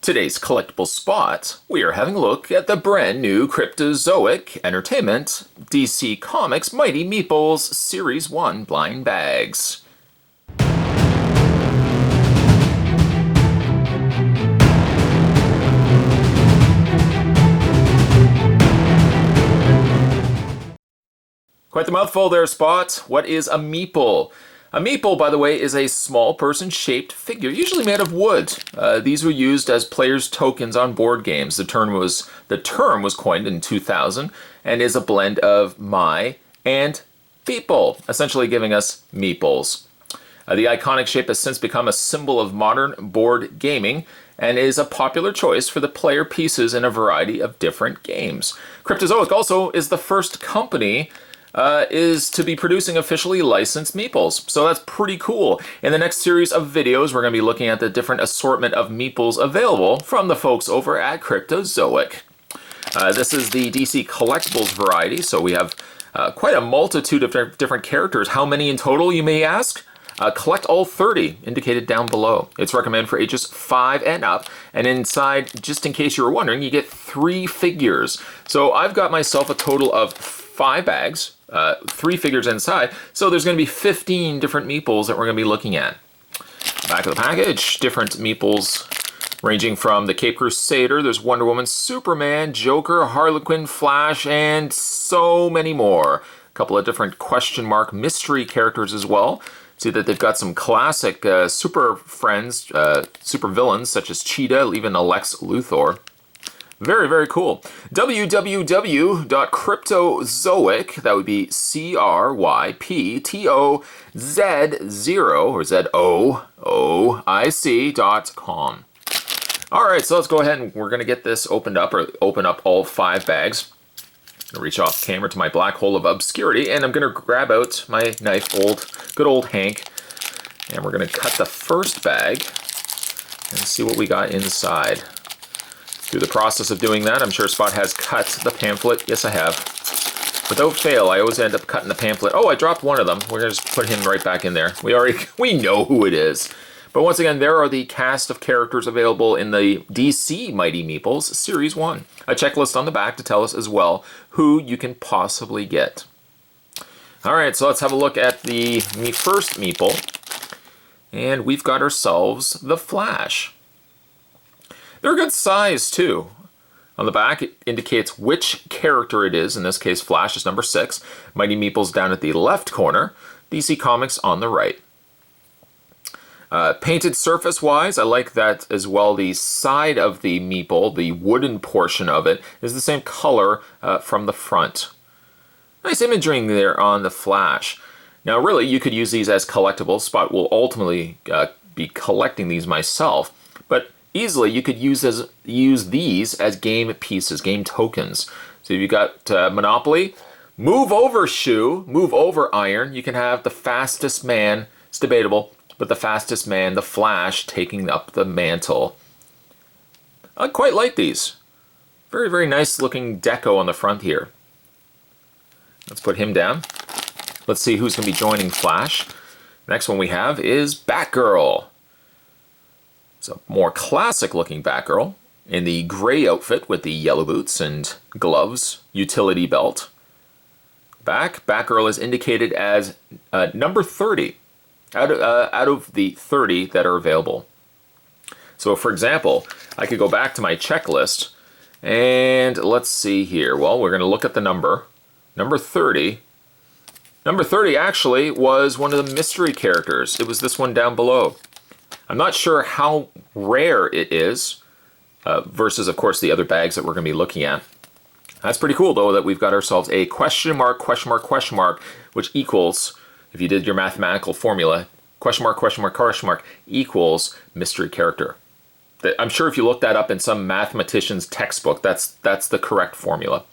Today's collectible spot, we are having a look at the brand new Cryptozoic Entertainment DC Comics Mighty Meeples Series 1 blind bags. Quite the mouthful there, Spot. What is a meeple? A meeple, by the way, is a small person-shaped figure, usually made of wood. These were used as players' tokens on board games. The term was coined in 2000 and is a blend of my and people, essentially giving us meeples. The iconic shape has since become a symbol of modern board gaming and is a popular choice for the player pieces in a variety of different games. Cryptozoic also is the first company is to be producing officially licensed meeples. So that's pretty cool. In the next series of videos, we're going to be looking at the different assortment of meeples available from the folks over at Cryptozoic. This is the DC Collectibles variety, so we have quite a multitude of different characters. How many in total, you may ask? Collect all 30, indicated down below. It's recommended for ages 5 and up, and inside, just in case you were wondering, you get 3 figures. So I've got myself a total of 5 bags, 3 figures inside, so there's going to be 15 different meeples that we're going to be looking at. Back of the package, different meeples ranging from the Cape Crusader, there's Wonder Woman, Superman, Joker, Harlequin, Flash, and so many more. A couple of different question mark mystery characters as well. See that they've got some classic super friends, super villains such as Cheetah, even a Lex Luthor. Very, very cool. www.cryptozoic, that would be CRYPTOZ0 or ZOOIC.com. All right, so let's go ahead and we're going to get this opened up, or open up all 5 bags. I'm going to reach off camera to my black hole of obscurity, and I'm going to grab out my knife, good old Hank, and we're going to cut the first bag and see what we got inside. Through the process of doing that, I'm sure Spot has cut the pamphlet. Yes, I have. Without fail, I always end up cutting the pamphlet. Oh, I dropped one of them. We're going to just put him right back in there. We know who it is. But once again, there are the cast of characters available in the DC Mighty Meeples Series 1. A checklist on the back to tell us as well who you can possibly get. All right, so let's have a look at the first meeple. And we've got ourselves the Flash. They're a good size, too. On the back, it indicates which character it is. In this case, Flash is number 6. Mighty Meeples down at the left corner. DC Comics on the right. Painted surface-wise, I like that as well. The side of the meeple, the wooden portion of it, is the same color from the front. Nice imagery there on the Flash. Now, really, you could use these as collectibles. Spot will ultimately be collecting these myself. But easily, you could use these as game pieces, game tokens. So if you've got Monopoly, move over shoe, move over iron. You can have the fastest man. It's debatable. But the fastest man, the Flash, taking up the mantle. I quite like these. Very, very nice looking deco on the front here. Let's put him down. Let's see who's going to be joining Flash. Next one we have is Batgirl. It's a more classic looking Batgirl in the gray outfit with the yellow boots and gloves, utility belt. Batgirl is indicated as number 30. Out of the 30 that are available. So for example, I could go back to my checklist and let's see here. Well, we're going to look at the number. Number 30. Number 30 actually was one of the mystery characters. It was this one down below. I'm not sure how rare it is versus, of course, the other bags that we're going to be looking at. That's pretty cool, though, that we've got ourselves a question mark, which equals, if you did your mathematical formula, question mark equals mystery character. I'm sure if you look that up in some mathematician's textbook, that's the correct formula.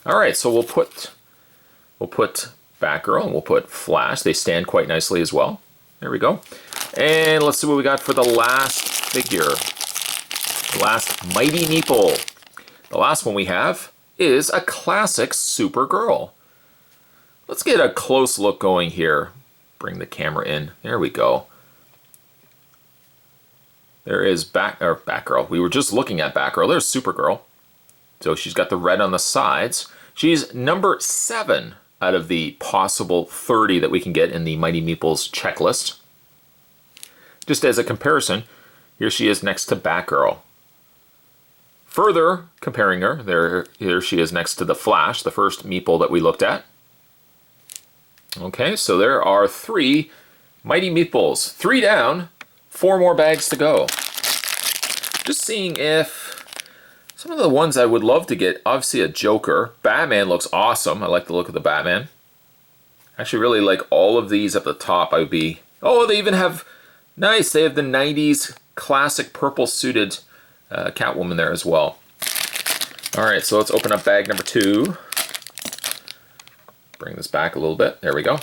All right, so we'll put Batgirl and we'll put Flash. They stand quite nicely as well. There we go. And let's see what we got for the last figure. The last Mighty Meeple. The last one we have is a classic Supergirl. Let's get a close look going here. Bring the camera in. There we go. There is Batgirl. We were just looking at Batgirl. There's Supergirl. So she's got the red on the sides. She's number 7 out of the possible 30 that we can get in the Mighty Meeples checklist. Just as a comparison, here she is next to Batgirl. Further comparing her, here she is next to the Flash, the first Meeple that we looked at. Okay, so there are 3 Mighty Meeples. 3 down, 4 more bags to go. Just seeing if some of the ones I would love to get, obviously a Joker. Batman looks awesome. I like the look of the Batman. I actually really like all of these at the top. I would be... Oh, they even have... Nice, they have the 90s classic purple suited Catwoman there as well. Alright, so let's open up bag number 2. Bring this back a little bit. There we go.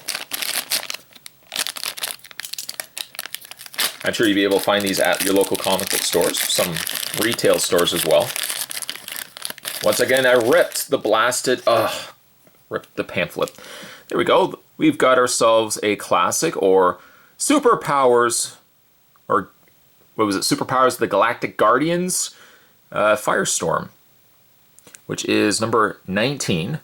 I'm sure you'll be able to find these at your local comic book stores, some retail stores as well. Once again, I ripped the ripped the pamphlet. There we go. We've got ourselves a classic, or Superpowers, or what was it? Superpowers the Galactic Guardians Firestorm, which is number 19.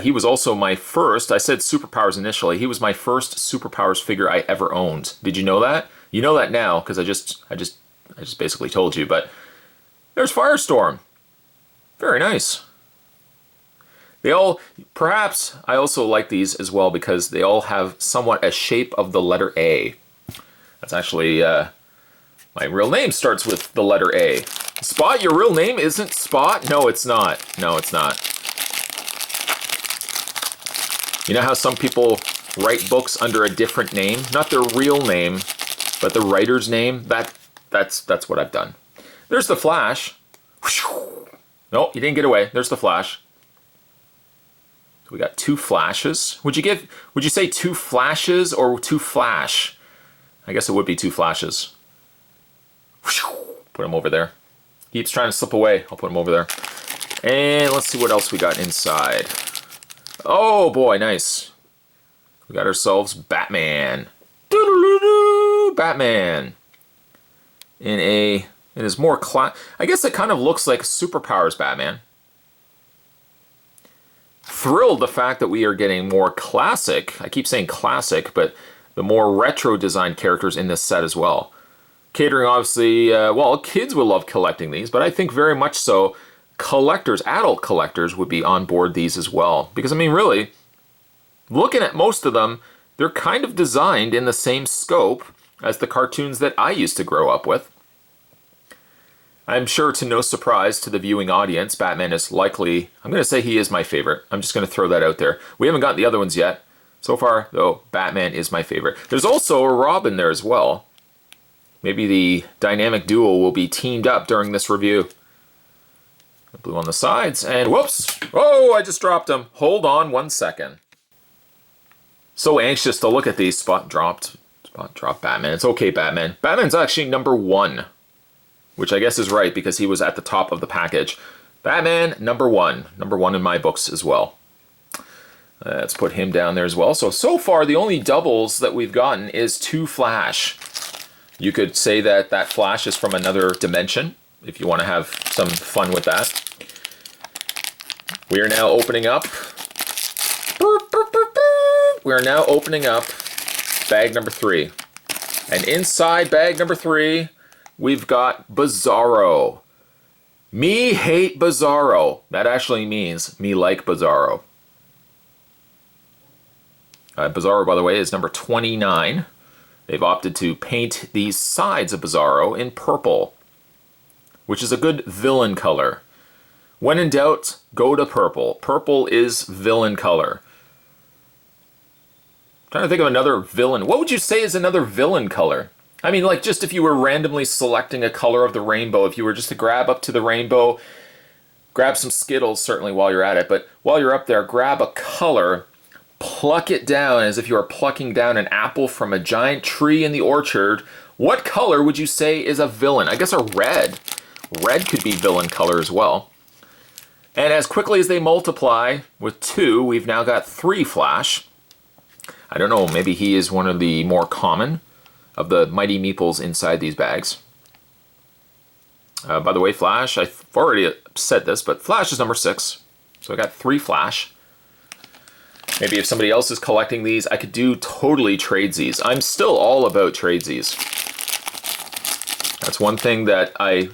He was also my first, I said Superpowers initially, he was my first Superpowers figure I ever owned. Did you know that? You know that now, because I just basically told you, but there's Firestorm. Very nice. They all, perhaps, I also like these as well because they all have somewhat a shape of the letter A. That's actually, my real name starts with the letter A. Spot, your real name isn't Spot? No, it's not. No, it's not. You know how some people write books under a different name? Not their real name, but the writer's name? That's what I've done. There's the Flash. No, you didn't get away. There's the Flash. So we got 2 Flashes. Would you say 2 Flashes or 2 Flash? I guess it would be 2 Flashes. Put him over there. Keeps trying to slip away. I'll put him over there. And let's see what else we got inside. Oh boy, nice. We got ourselves Batman. Batman. In his more I guess it kind of looks like Superpowers Batman. Thrilled the fact that we are getting more classic, I keep saying classic, but the more retro designed characters in this set as well. Catering obviously, well, kids will love collecting these, but I think very much so collectors, adult collectors would be on board these as well. Because I mean, really, looking at most of them, they're kind of designed in the same scope as the cartoons that I used to grow up with. I'm sure to no surprise to the viewing audience, Batman is likely, I'm going to say he is my favorite. I'm just going to throw that out there. We haven't got the other ones yet. So far, though, Batman is my favorite. There's also a Robin there as well. Maybe the dynamic duo will be teamed up during this review. Blue on the sides, and whoops! Oh, I just dropped them. Hold on 1 second. So anxious to look at these. Spot dropped Batman. It's okay, Batman. Batman's actually number 1, which I guess is right because he was at the top of the package. Batman, number 1. Number 1 in my books as well. Let's put him down there as well. So far, the only doubles that we've gotten is 2 Flash. You could say that that Flash is from another dimension, if you want to have some fun with that. We are now opening up. We are now opening up bag number 3. And inside bag number 3, we've got Bizarro. Me hate Bizarro. That actually means me like Bizarro. Bizarro, by the way, is number 29. They've opted to paint the sides of Bizarro in purple, which is a good villain color. When in doubt, go to purple. Purple is villain color. I'm trying to think of another villain. What would you say is another villain color? I mean, like, just if you were randomly selecting a color of the rainbow, if you were just to grab up to the rainbow, grab some Skittles, certainly, while you're at it, but while you're up there, grab a color, pluck it down as if you were plucking down an apple from a giant tree in the orchard. What color would you say is a villain? I guess a red. Red could be villain color as well. And as quickly as they multiply with 2, we've now got 3 Flash. I don't know, maybe he is one of the more common of the Mighty Meeples inside these bags. By the way, Flash, I've already said this, but Flash is number 6. So I got 3 Flash. Maybe if somebody else is collecting these, I could do totally tradesies. I'm still all about tradesies. That's one thing that I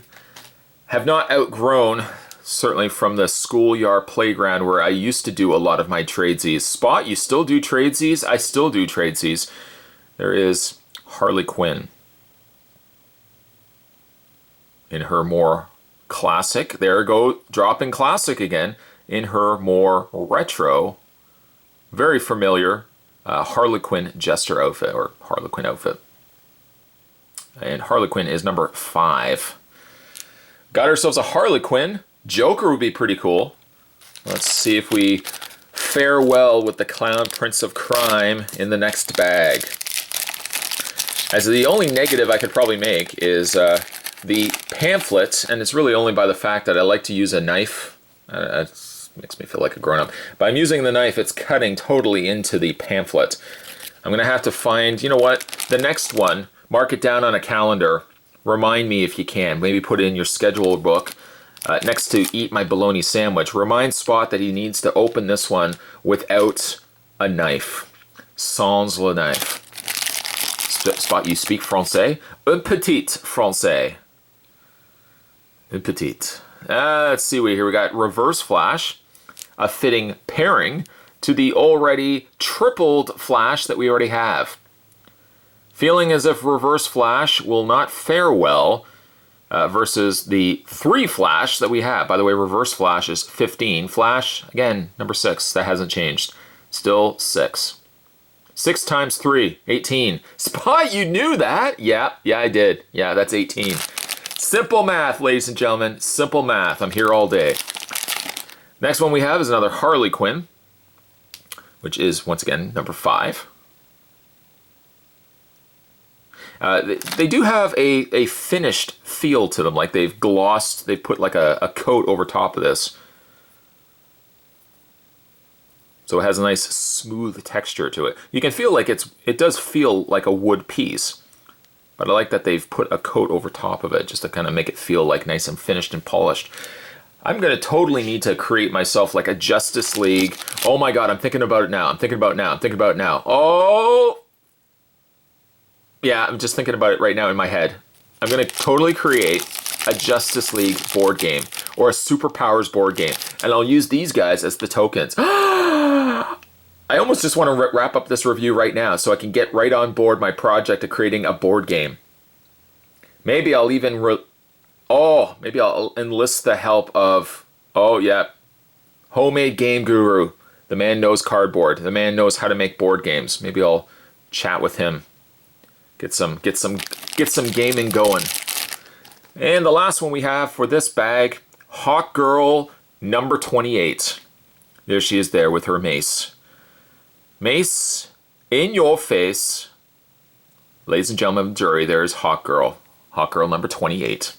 have not outgrown, certainly from the schoolyard playground where I used to do a lot of my tradesies. Spot, you still do tradesies? I still do tradesies. There is Harley Quinn. In her more classic, there go, dropping classic again, in her more retro, very familiar Harley Quinn jester outfit, or Harley Quinn outfit. And Harley Quinn is number 5. Got ourselves a Harley Quinn. Joker would be pretty cool. Let's see if we fare well with the Clown Prince of Crime in the next bag. As the only negative I could probably make is the pamphlet, and it's really only by the fact that I like to use a knife. It makes me feel like a grown-up. By using the knife, it's cutting totally into the pamphlet. I'm going to have to find, you know what, the next one, mark it down on a calendar. Remind me if you can. Maybe put it in your scheduled book next to Eat My Bologna Sandwich. Remind Spot that he needs to open this one without a knife. Sans le knife. Spot, you speak français? Un petit français. Un petit. Let's see what here. We got Reverse Flash, a fitting pairing to the already tripled Flash that we already have. Feeling as if Reverse Flash will not fare well versus the 3 Flash that we have. By the way, Reverse Flash is 15. Flash, again, number 6. That hasn't changed. Still 6. 6 times 3, 18. Spot, you knew that? Yeah, I did. Yeah, that's 18. Simple math, ladies and gentlemen. Simple math. I'm here all day. Next one we have is another Harley Quinn, which is, once again, number 5. They do have a finished feel to them, like they've glossed, they put like a coat over top of this. So it has a nice smooth texture to it. You can feel like it does feel like a wood piece. But I like that they've put a coat over top of it just to kind of make it feel like nice and finished and polished. I'm going to totally need to create myself like a Justice League. Oh my god, I'm thinking about it now. I'm thinking about it now. Oh! Yeah, I'm just thinking about it right now in my head. I'm going to totally create a Justice League board game or a Superpowers board game. And I'll use these guys as the tokens. I almost just want to wrap up this review right now so I can get right on board my project of creating a board game. Maybe I'll even maybe I'll enlist the help of, Homemade Game Guru. The man knows cardboard. The man knows how to make board games. Maybe I'll chat with him. Get some gaming going. And the last one we have for this bag, Hawk Girl number 28. There she is there with her mace. Mace in your face. Ladies and gentlemen of the jury, there's Hawk Girl. Hawk Girl number 28.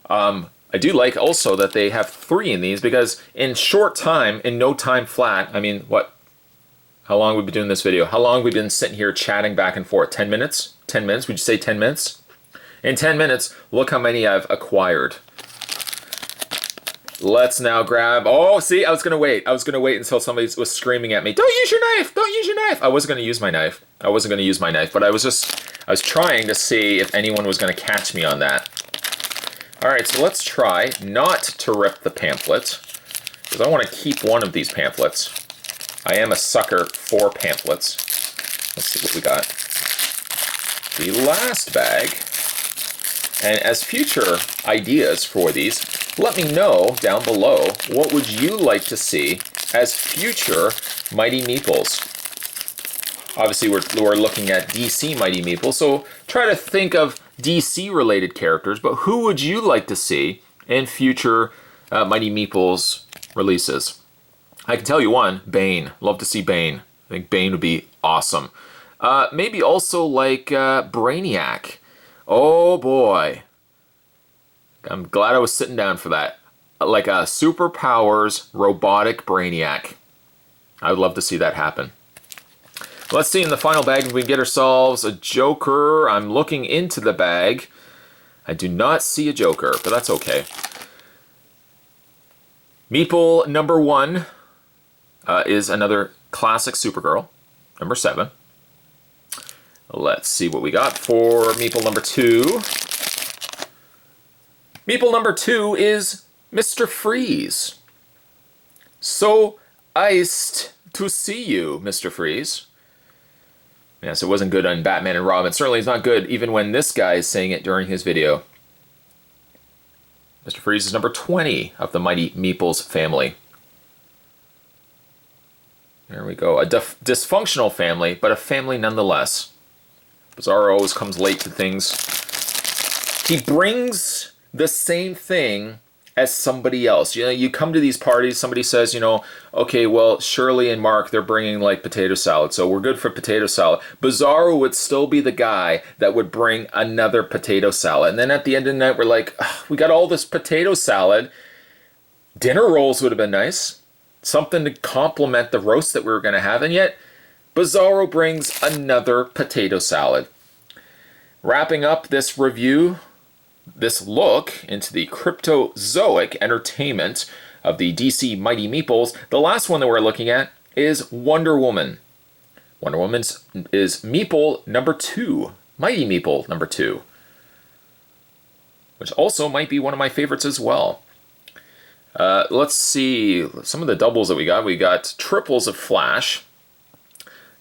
I do like also that they have 3 in these because in short time, in no time flat, I mean, what? How long have we been doing this video? How long have we been sitting here chatting back and forth? 10 minutes? 10 minutes? Would you say 10 minutes? In 10 minutes, look how many I've acquired. Let's now grab... Oh, see, I was going to wait. I was going to wait until somebody was screaming at me, "Don't use your knife! Don't use your knife!" I wasn't going to use my knife. But I was trying to see if anyone was going to catch me on that. Alright, so let's try not to rip the pamphlet, because I want to keep one of these pamphlets. I am a sucker for pamphlets. Let's see what we got. The last bag. And as future ideas for these, let me know down below what would you like to see as future Mighty Meeples. Obviously, we're looking at DC Mighty Meeples, so try to think of DC-related characters, but who would you like to see in future Mighty Meeples releases? I can tell you one, Bane. Love to see Bane. I think Bane would be awesome. Maybe also like Brainiac. Oh boy. I'm glad I was sitting down for that. Like a Superpowers robotic Brainiac. I would love to see that happen. Let's see in the final bag if we can get ourselves a Joker. I'm looking into the bag. I do not see a Joker, but that's okay. Meeple number 1 is another classic Supergirl, number 7. Let's see what we got for Meeple number 2. Meeple number 2 is Mr. Freeze. So iced to see you, Mr. Freeze. Yes, it wasn't good on Batman and Robin. Certainly it's not good even when this guy is saying it during his video. Mr. Freeze is number 20 of the mighty Meeples family. There we go. A dysfunctional family, but a family nonetheless. Bizarro always comes late to things. He brings the same thing as somebody else. You know, you come to these parties, somebody says, you know, okay, well, Shirley and Mark, they're bringing like potato salad, so we're good for potato salad. Bizarro would still be the guy that would bring another potato salad. And then at the end of the night, we're like, we got all this potato salad. Dinner rolls would have been nice. Something to complement the roast that we were going to have. And yet, Bizarro brings another potato salad. Wrapping up this review, this look into the Cryptozoic entertainment of the DC Mighty Meeples, the last one that we're looking at is Wonder Woman. Wonder Woman is Meeple number 2, Mighty Meeple number 2, which also might be one of my favorites as well. Let's see some of the doubles that we got. We got triples of Flash,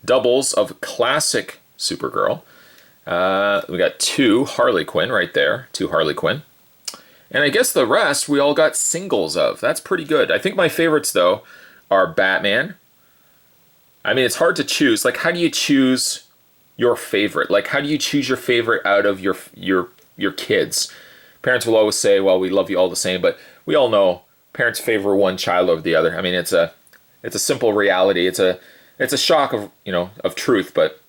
doubles of classic Supergirl. We got 2 Harley Quinn right there, 2 Harley Quinn. And I guess the rest we all got singles of. That's pretty good. I think my favorites, though, are Batman. I mean, it's hard to choose. Like, how do you choose your favorite? Like, how do you choose your favorite out of your kids? Parents will always say, well, we love you all the same, but we all know parents favor one child over the other. I mean, it's a simple reality. It's a shock of, you know, of truth, but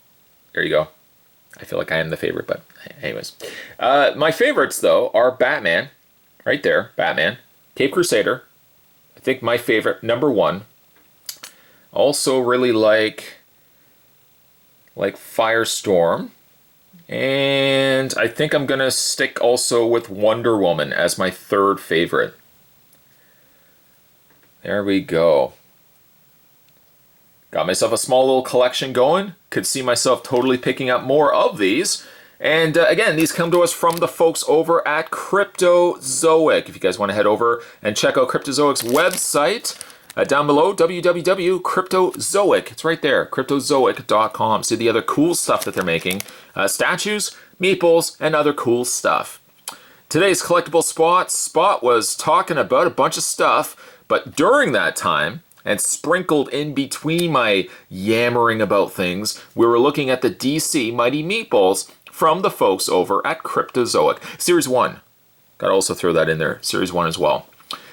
there you go. I feel like I am the favorite, but anyways. My favorites, though, are Batman. Right there, Batman. Cape Crusader. I think my favorite, number 1. Also really like Firestorm. And I think I'm going to stick also with Wonder Woman as my 3rd favorite. There we go. Got myself a small little collection going. Could see myself totally picking up more of these. And again, these come to us from the folks over at Cryptozoic. If you guys want to head over and check out Cryptozoic's website, down below, www.cryptozoic. It's right there, cryptozoic.com. See the other cool stuff that they're making. Statues, meeples, and other cool stuff. Today's collectible Spot was talking about a bunch of stuff, but during that time, and sprinkled in between my yammering about things, we were looking at the DC Mighty Meeples from the folks over at Cryptozoic. Series 1. Gotta also throw that in there. Series 1 as well.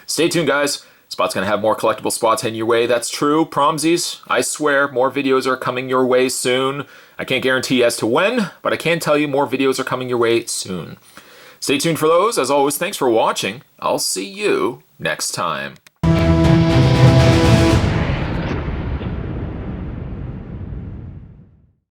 Stay tuned, guys. Spot's gonna have more collectible spots heading your way. That's true. Promsies, I swear, more videos are coming your way soon. I can't guarantee as to when, but I can tell you more videos are coming your way soon. Stay tuned for those. As always, thanks for watching. I'll see you next time.